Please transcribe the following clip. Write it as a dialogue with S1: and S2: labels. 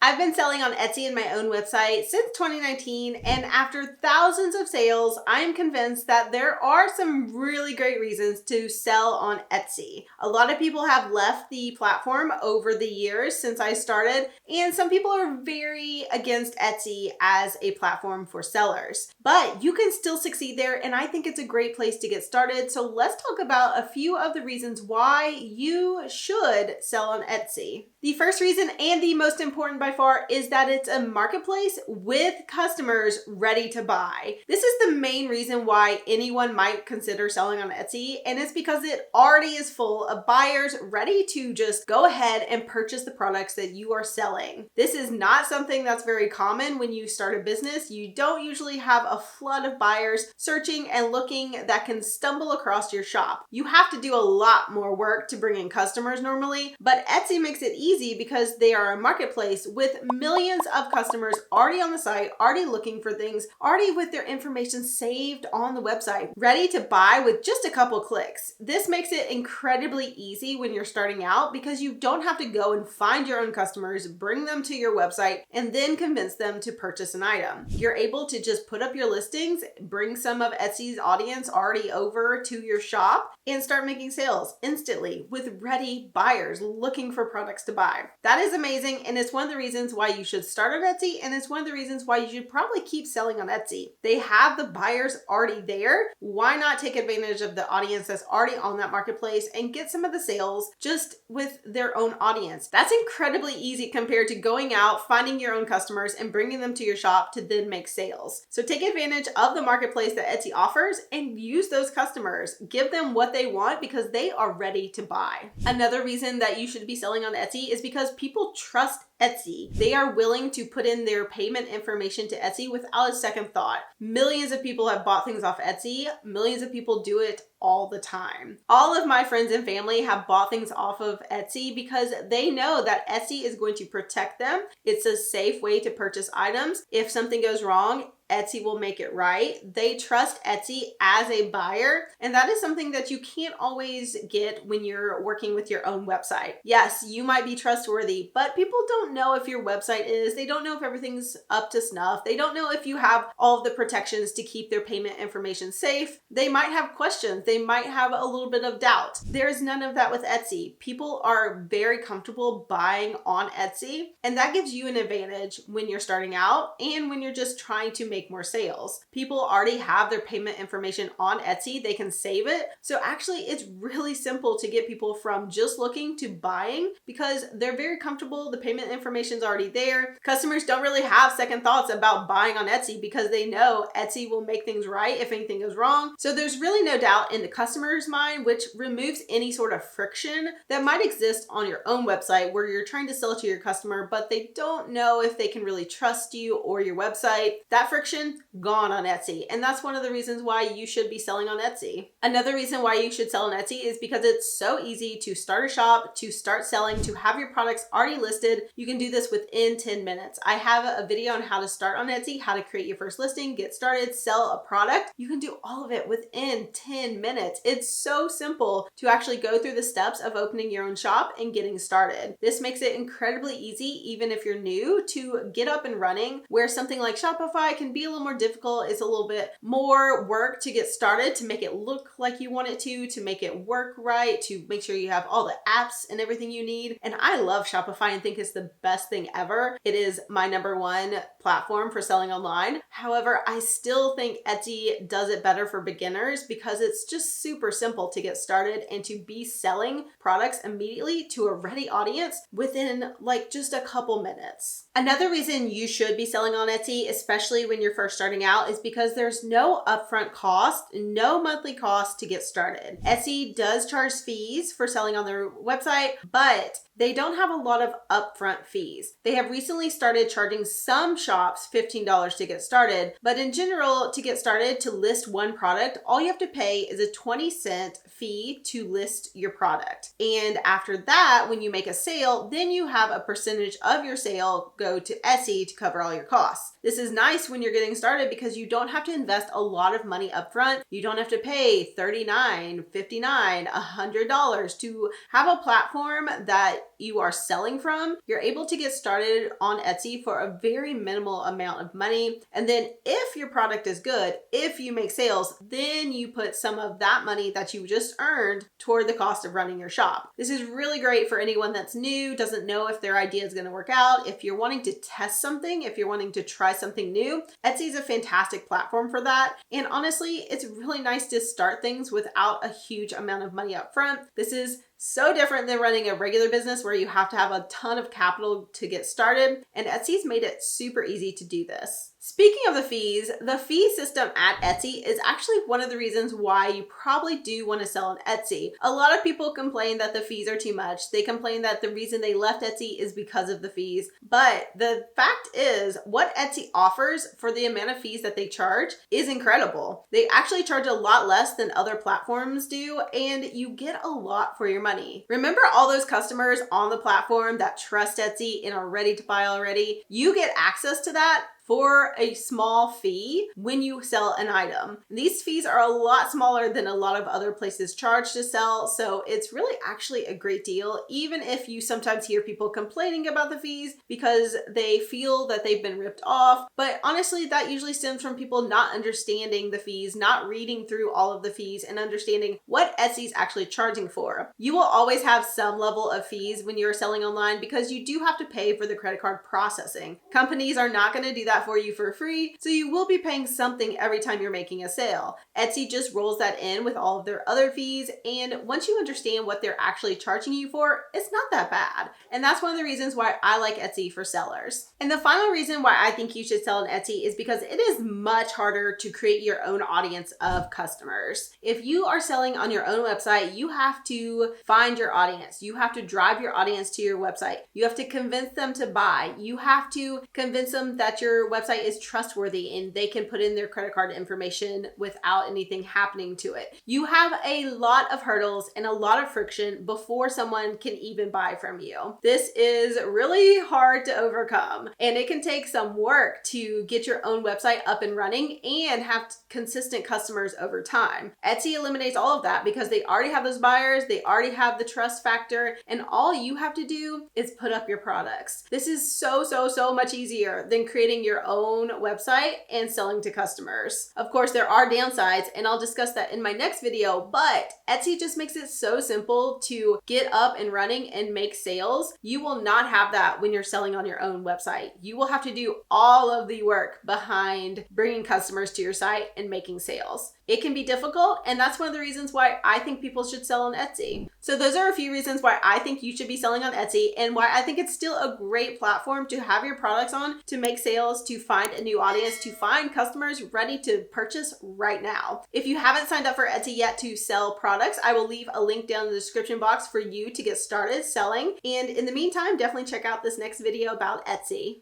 S1: I've been selling on Etsy and my own website since 2019, and after thousands of sales, I am convinced that there are some really great reasons to sell on Etsy. A lot of people have left the platform over the years since I started, and some people are very against Etsy as a platform for sellers. But you can still succeed there, and I think it's a great place to get started. So let's talk about a few of the reasons why you should sell on Etsy. The first reason, and the most important by far, is that it's a marketplace with customers ready to buy. This is the main reason why anyone might consider selling on Etsy, and it's because it already is full of buyers ready to just go ahead and purchase the products that you are selling. This is not something that's very common when you start a business. You don't usually have a flood of buyers searching and looking that can stumble across your shop. You have to do a lot more work to bring in customers normally, but Etsy makes it easy because they are a marketplace with millions of customers already on the site, already looking for things, already with their information saved on the website, ready to buy with just a couple clicks. This makes it incredibly easy when you're starting out because you don't have to go and find your own customers, bring them to your website, and then convince them to purchase an item. You're able to just put up your listings, bring some of Etsy's audience already over to your shop, and start making sales instantly with ready buyers looking for products to buy. That is amazing, and it's one of the reasons why you should start on Etsy, and it's one of the reasons why you should probably keep selling on Etsy. They have the buyers already there. Why not take advantage of the audience that's already on that marketplace and get some of the sales just with their own audience? That's incredibly easy compared to going out, finding your own customers, and bringing them to your shop to then make sales. So take advantage of the marketplace that Etsy offers and use those customers. Give them what they want because they are ready to buy. Another reason that you should be selling on Etsy is because people trust Etsy. They are willing to put in their payment information to Etsy without a second thought. Millions of people have bought things off Etsy. Millions of people do it all the time. All of my friends and family have bought things off of Etsy because they know that Etsy is going to protect them. It's a safe way to purchase items. If something goes wrong, Etsy will make it right. They trust Etsy as a buyer, and that is something that you can't always get when you're working with your own website. Yes, you might be trustworthy, but people don't know if your website is. They don't know if everything's up to snuff. They don't know if you have all of the protections to keep their payment information safe. They might have questions. They might have a little bit of doubt. There's none of that with Etsy. People are very comfortable buying on Etsy, and that gives you an advantage when you're starting out and when you're just trying to make more sales. People already have their payment information on Etsy. They can save it. So actually, it's really simple to get people from just looking to buying because they're very comfortable. The payment information is already there. Customers don't really have second thoughts about buying on Etsy because they know Etsy will make things right if anything goes wrong. So there's really no doubt in the customer's mind, which removes any sort of friction that might exist on your own website where you're trying to sell to your customer, but they don't know if they can really trust you or your website. That friction gone on Etsy. And that's one of the reasons why you should be selling on Etsy. Another reason why you should sell on Etsy is because it's so easy to start a shop, to start selling, to have your products already listed. You can do this within 10 minutes. I have a video on how to start on Etsy, how to create your first listing, get started, sell a product. You can do all of it within 10 minutes. It's so simple to actually go through the steps of opening your own shop and getting started. This makes it incredibly easy, even if you're new, to get up and running, where something like Shopify can be a little more difficult. It's a little bit more work to get started, to make it look like you want it to make it work right, to make sure you have all the apps and everything you need. And I love Shopify and think it's the best thing ever. It is my number one platform for selling online. However, I still think Etsy does it better for beginners because it's just super simple to get started and to be selling products immediately to a ready audience within like just a couple minutes. Another reason you should be selling on Etsy, especially when you're first starting out, is because there's no upfront cost, no monthly cost to get started. Etsy does charge fees for selling on their website, but they don't have a lot of upfront fees. They have recently started charging some shops $15 to get started, but in general, to get started to list one product, all you have to pay is a 20-cent fee to list your product. And after that, when you make a sale, then you have a percentage of your sale go to Etsy to cover all your costs. This is nice when you're everything started because you don't have to invest a lot of money up front. You don't have to pay $39, $59, $100 to have a platform that you are selling from. You're able to get started on Etsy for a very minimal amount of money. And then if your product is good, if you make sales, then you put some of that money that you just earned toward the cost of running your shop. This is really great for anyone that's new, doesn't know if their idea is going to work out. If you're wanting to test something, if you're wanting to try something new, Etsy is a fantastic platform for that. And honestly, it's really nice to start things without a huge amount of money up front. This is so different than running a regular business where you have to have a ton of capital to get started, and Etsy's made it super easy to do this. Speaking of the fee system at Etsy is actually one of the reasons why you probably do want to sell on Etsy. A lot of people complain that the fees are too much. They complain that the reason they left Etsy is because of the fees. But the fact is, what Etsy offers for the amount of fees that they charge is incredible. They actually charge a lot less than other platforms do, and you get a lot for your money. Remember all those customers on the platform that trust Etsy and are ready to buy already? You get access to that for a small fee when you sell an item. These fees are a lot smaller than a lot of other places charge to sell, so it's really actually a great deal, even if you sometimes hear people complaining about the fees because they feel that they've been ripped off. But honestly, that usually stems from people not understanding the fees, not reading through all of the fees and understanding what Etsy's actually charging for. You will always have some level of fees when you're selling online because you do have to pay for the credit card processing. Companies are not going to do that for you for free, so you will be paying something every time you're making a sale. Etsy just rolls that in with all of their other fees, and once you understand what they're actually charging you for, it's not that bad. And that's one of the reasons why I like Etsy for sellers. And the final reason why I think you should sell on Etsy is because it is much harder to create your own audience of customers. If you are selling on your own website, you have to find your audience. You have to drive your audience to your website. You have to convince them to buy. You have to convince them that your website is trustworthy and they can put in their credit card information without anything happening to it. You have a lot of hurdles and a lot of friction before someone can even buy from you. This is really hard to overcome, and it can take some work to get your own website up and running and have consistent customers over time. Etsy eliminates all of that because they already have those buyers, they already have the trust factor, and all you have to do is put up your products. This is so much easier than creating your own website and selling to customers. Of course, there are downsides, and I'll discuss that in my next video, but Etsy just makes it so simple to get up and running and make sales. You will not have that when you're selling on your own website. You will have to do all of the work behind bringing customers to your site and making sales. It can be difficult, and that's one of the reasons why I think people should sell on Etsy. So those are a few reasons why I think you should be selling on Etsy and why I think it's still a great platform to have your products on, to make sales, to find a new audience, to find customers ready to purchase right now. If you haven't signed up for Etsy yet to sell products, I will leave a link down in the description box for you to get started selling. And in the meantime, definitely check out this next video about Etsy.